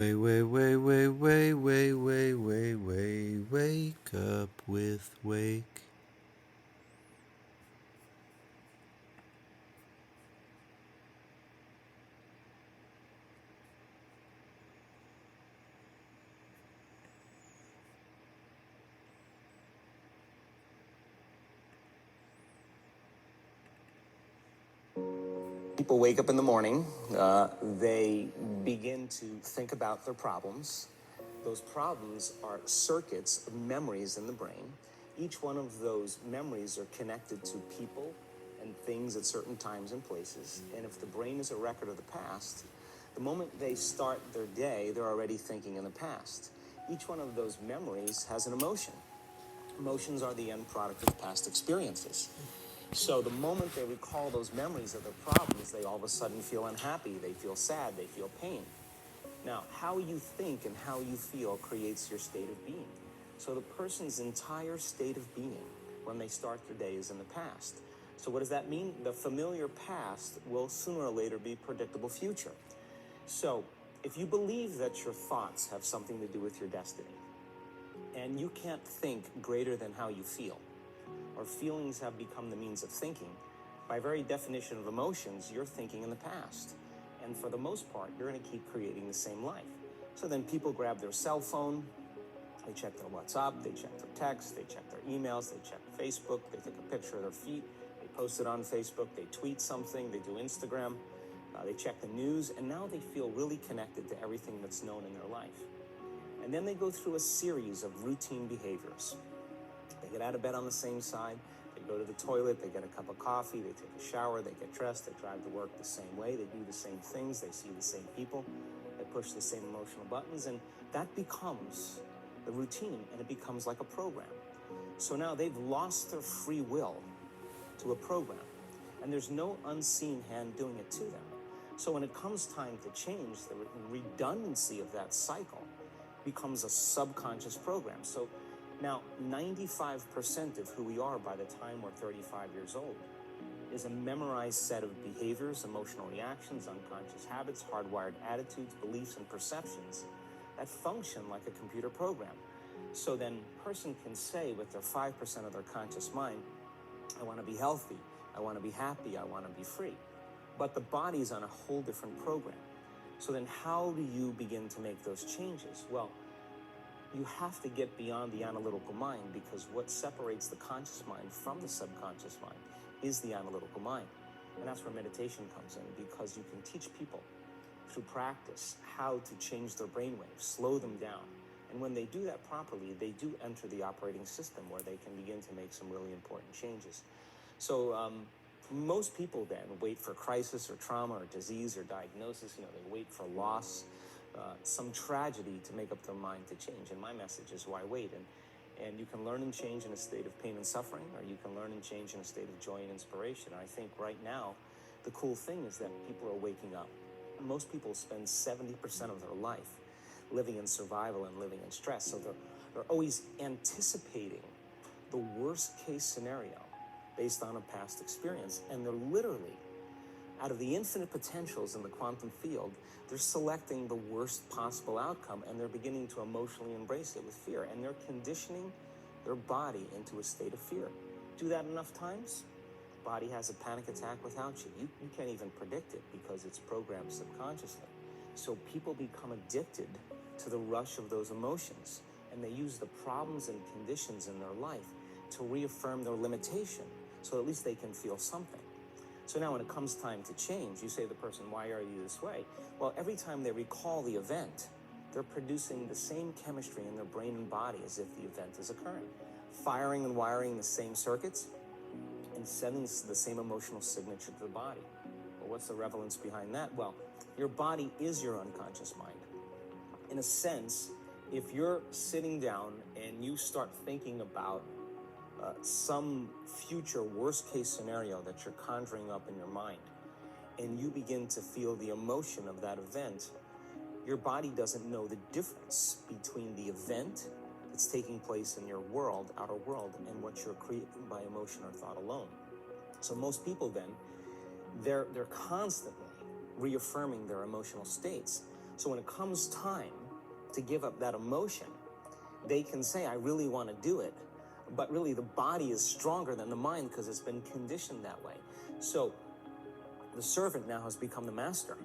Wake up with Wake. People wake up in the morning, they begin to think about their problems. Those problems are circuits of memories in the brain. Each one of those memories are connected to people and things at certain times and places. And if the brain is a record of the past, the moment they start their day, they're already thinking in the past. Each one of those memories has an emotion. Emotions are the end product of past experiences. So the moment they recall those memories of their problems, they all of a sudden feel unhappy, they feel sad, they feel pain. Now, how you think and how you feel creates your state of being. So the person's entire state of being when they start their day is in the past. So what does that mean? The familiar past will sooner or later be predictable future. So if you believe that your thoughts have something to do with your destiny, and you can't think greater than how you feel, or feelings have become the means of thinking, by very definition of emotions, you're thinking in the past. And for the most part, you're going to keep creating the same life. So then people grab their cell phone, they check their WhatsApp, they check their text, they check their emails, they check Facebook, they take a picture of their feet, they post it on Facebook, they tweet something, they do Instagram, they check the news, and now they feel really connected to everything that's known in their life. And then they go through a series of routine behaviors. They get out of bed on the same side, they go to the toilet, they get a cup of coffee, they take a shower, they get dressed, they drive to work the same way, they do the same things, they see the same people, they push the same emotional buttons, and that becomes the routine, and it becomes like a program. So now they've lost their free will to a program, and there's no unseen hand doing it to them. So when it comes time to change, the redundancy of that cycle becomes a subconscious program. So now 95% of who we are by the time we're 35 years old is a memorized set of behaviors, emotional reactions, unconscious habits, hardwired attitudes, beliefs, and perceptions that function like a computer program. So then a person can say with their 5% of their conscious mind, I want to be healthy, I want to be happy, I want to be free. But the body's on a whole different program. So then how do you begin to make those changes? Well, you have to get beyond the analytical mind, because what separates the conscious mind from the subconscious mind is the analytical mind. And that's where meditation comes in, because you can teach people through practice how to change their brainwaves, slow them down. And when they do that properly, they do enter the operating system where they can begin to make some really important changes. So most people then wait for crisis or trauma or disease or diagnosis. They wait for loss, some tragedy to make up their mind to change. And my message is, why wait? And you can learn and change in a state of pain and suffering, or you can learn and change in a state of joy and inspiration. And I think right now, the cool thing is that people are waking up. Most people spend 70% of their life living in survival and living in stress. So they're always anticipating the worst case scenario based on a past experience. And they're literally, out of the infinite potentials in the quantum field, they're selecting the worst possible outcome, and they're beginning to emotionally embrace it with fear. And they're conditioning their body into a state of fear. Do that enough times, the body has a panic attack without you. You can't even predict it because it's programmed subconsciously. So people become addicted to the rush of those emotions, and they use the problems and conditions in their life to reaffirm their limitation, so at least they can feel something. So now when it comes time to change, you say to the person, why are you this way? Well, every time they recall the event, they're producing the same chemistry in their brain and body as if the event is occurring, firing and wiring the same circuits and sending the same emotional signature to the body. Well, what's the relevance behind that? Well, your body is your unconscious mind. In a sense, if you're sitting down and you start thinking about some future worst case scenario that you're conjuring up in your mind, and you begin to feel the emotion of that event, your body doesn't know the difference between the event that's taking place in your world, outer world, and what you're creating by emotion or thought alone. So most people then, they're constantly reaffirming their emotional states. So when it comes time to give up that emotion, they can say, I really want to do it. But really the body is stronger than the mind because it's been conditioned that way. So the servant now has become the master.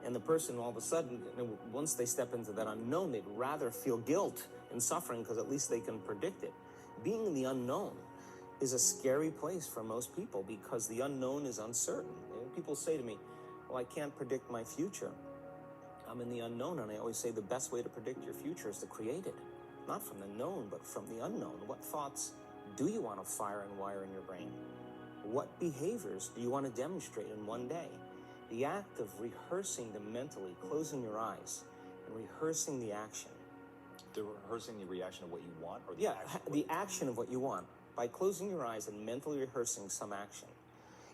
And the person all of a sudden, once they step into that unknown, they'd rather feel guilt and suffering because at least they can predict it. Being in the unknown is a scary place for most people because the unknown is uncertain. And people say to me, well, I can't predict my future. I'm in the unknown, and I always say the best way to predict your future is to create it. Not from the known, but from the unknown. What thoughts do you want to fire and wire in your brain? What behaviors do you want to demonstrate in one day? The act of rehearsing them mentally, closing your eyes, and rehearsing the action. The rehearsing the reaction of what you want? Or the action of what you want. By closing your eyes and mentally rehearsing some action.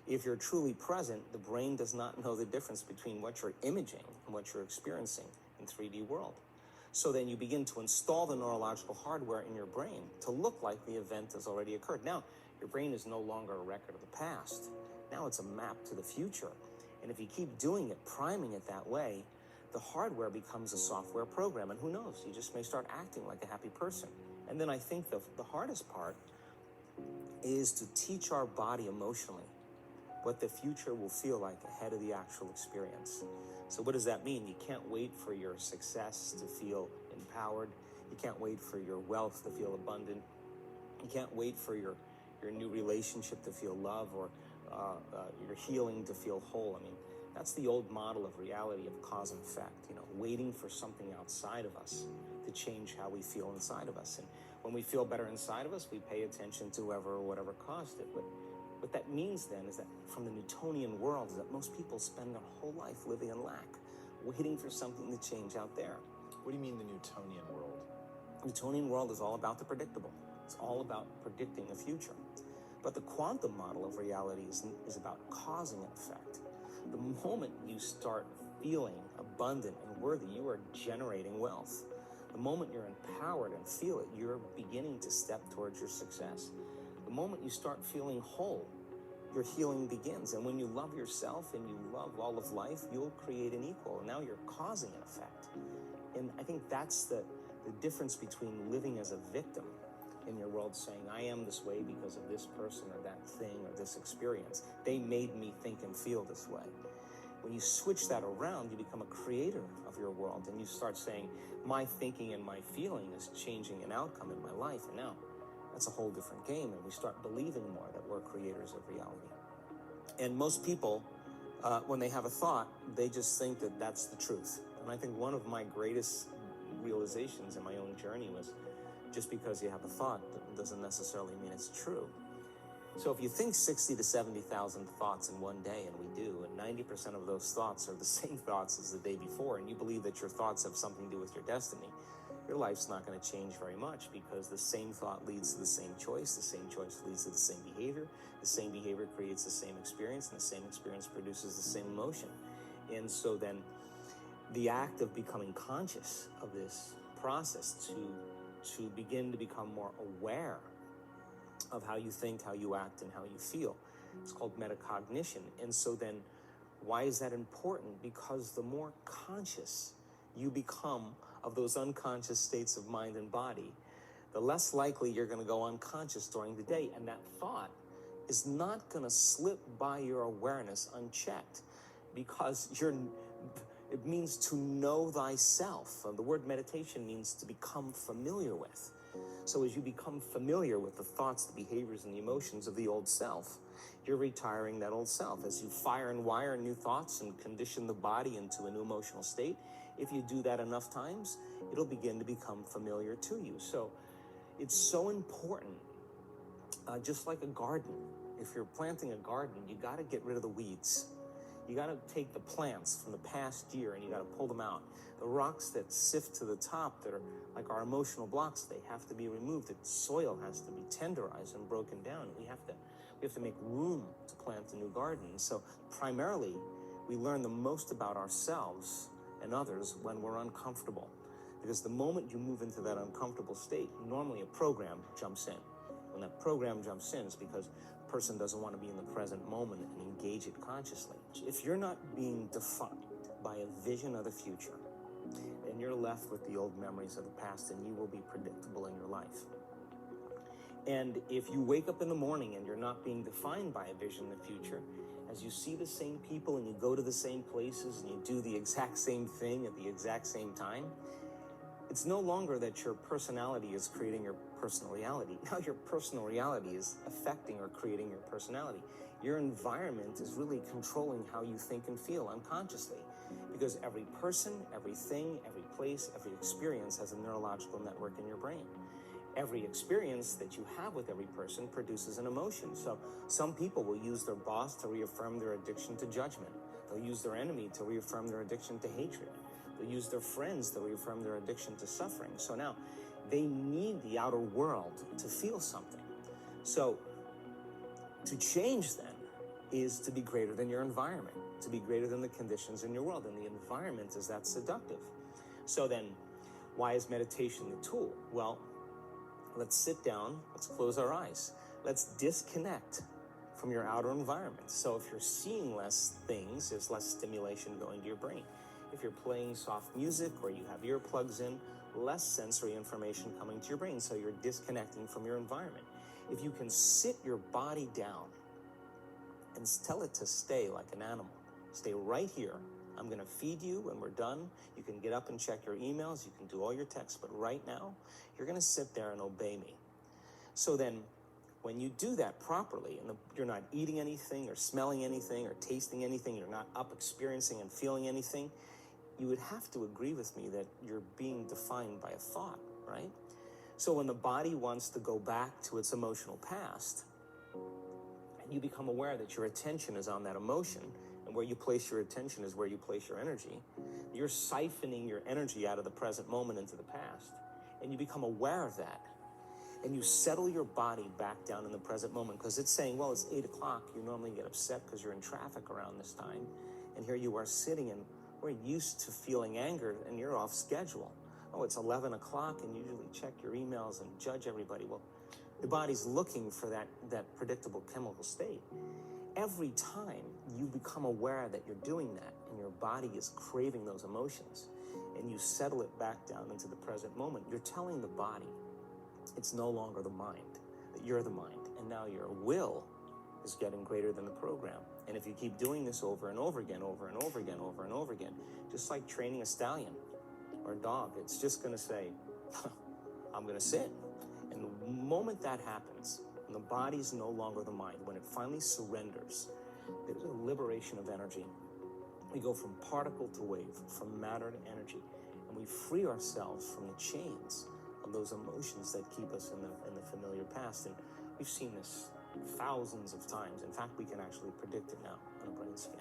If you're truly present, the brain does not know the difference between what you're imaging and what you're experiencing in 3D world. So then you begin to install the neurological hardware in your brain to look like the event has already occurred. Now, your brain is no longer a record of the past. Now it's a map to the future. And if you keep doing it, priming it that way, the hardware becomes a software program. And who knows, you just may start acting like a happy person. And then I think the hardest part is to teach our body emotionally what the future will feel like ahead of the actual experience. So what does that mean? You can't wait for your success to feel empowered. You can't wait for your wealth to feel abundant. You can't wait for your new relationship to feel love or your healing to feel whole. I mean, that's the old model of reality of cause and effect, waiting for something outside of us to change how we feel inside of us. And when we feel better inside of us, we pay attention to whoever or whatever caused it. But what that means then is that from the Newtonian world is that most people spend their whole life living in lack, waiting for something to change out there. What do you mean the Newtonian world? The Newtonian world is all about the predictable. It's all about predicting the future. But the quantum model of reality is about causing an effect. The moment you start feeling abundant and worthy, you are generating wealth. The moment you're empowered and feel it, you're beginning to step towards your success. The moment you start feeling whole, your healing begins. And when you love yourself and you love all of life, you'll create an equal. And now you're causing an effect. And I think that's the difference between living as a victim in your world, saying, I am this way because of this person or that thing or this experience. They made me think and feel this way. When you switch that around, you become a creator of your world, and you start saying, my thinking and my feeling is changing an outcome in my life. And now that's a whole different game, and we start believing more that we're creators of reality. And most people, when they have a thought, they just think that that's the truth. And I think one of my greatest realizations in my own journey was just because you have a thought doesn't necessarily mean it's true. So if you think 60 to 70,000 thoughts in one day, and we do, and 90% of those thoughts are the same thoughts as the day before, and you believe that your thoughts have something to do with your destiny, your life's not going to change very much, because the same thought leads to the same choice leads to the same behavior creates the same experience, and the same experience produces the same emotion. And so then the act of becoming conscious of this process to begin to become more aware of how you think, how you act, and how you feel, it's called metacognition. And so then why is that important? Because the more conscious you become of those unconscious states of mind and body, the less likely you're going to go unconscious during the day. And that thought is not going to slip by your awareness unchecked, because it means to know thyself. The word meditation means to become familiar with. So as you become familiar with the thoughts, the behaviors, and the emotions of the old self, you're retiring that old self. As you fire and wire new thoughts and condition the body into a new emotional state, if you do that enough times, it'll begin to become familiar to you. So it's so important, just like a garden. If you're planting a garden, you got to get rid of the weeds. You got to take the plants from the past year and you got to pull them out. The rocks that sift to the top that are like our emotional blocks, they have to be removed. The soil has to be tenderized and broken down. We have to make room to plant a new garden. So primarily, we learn the most about ourselves and others when we're uncomfortable. Because the moment you move into that uncomfortable state, normally a program jumps in. When that program jumps in, it's because the person doesn't want to be in the present moment and engage it consciously. If you're not being defined by a vision of the future, then you're left with the old memories of the past, and you will be predictable in your life. And if you wake up in the morning and you're not being defined by a vision in the future, as you see the same people and you go to the same places and you do the exact same thing at the exact same time, it's no longer that your personality is creating your personal reality. Now your personal reality is affecting or creating your personality. Your environment is really controlling how you think and feel unconsciously, because every person, everything, every place, every experience has a neurological network in your brain. Every experience that you have with every person produces an emotion. So some people will use their boss to reaffirm their addiction to judgment. They'll use their enemy to reaffirm their addiction to hatred. They'll use their friends to reaffirm their addiction to suffering. So now they need the outer world to feel something. So to change then is to be greater than your environment, to be greater than the conditions in your world. And the environment is that seductive. So then why is meditation the tool? Well, let's sit down, let's close our eyes. Let's disconnect from your outer environment. So if you're seeing less things, there's less stimulation going to your brain. If you're playing soft music or you have earplugs in, less sensory information coming to your brain, so you're disconnecting from your environment. If you can sit your body down and tell it to stay like an animal, stay right here. I'm going to feed you when we're done. You can get up and check your emails. You can do all your texts. But right now, you're going to sit there and obey me. So then when you do that properly, and you're not eating anything or smelling anything or tasting anything, you're not up experiencing and feeling anything, you would have to agree with me that you're being defined by a thought, right? So when the body wants to go back to its emotional past, and you become aware that your attention is on that emotion, and where you place your attention is where you place your energy, you're siphoning your energy out of the present moment into the past, and you become aware of that, and you settle your body back down in the present moment, because it's saying, well, it's 8 o'clock, you normally get upset because you're in traffic around this time, and here you are sitting, and we're used to feeling anger, and you're off schedule. Oh, it's 11 o'clock, and you usually check your emails and judge everybody. Well, the body's looking for that predictable chemical state. Every time you become aware that you're doing that and your body is craving those emotions and you settle it back down into the present moment, you're telling the body it's no longer the mind, that you're the mind. And now your will is getting greater than the program. And if you keep doing this over and over again, over and over again, over and over again, just like training a stallion or a dog, it's just going to say, I'm going to sit. And the moment that happens, and the body's no longer the mind, when it finally surrenders, there's a liberation of energy. We go from particle to wave, from matter to energy, and we free ourselves from the chains of those emotions that keep us in the familiar past. And we've seen this thousands of times. In fact, we can actually predict it now on a brain scan.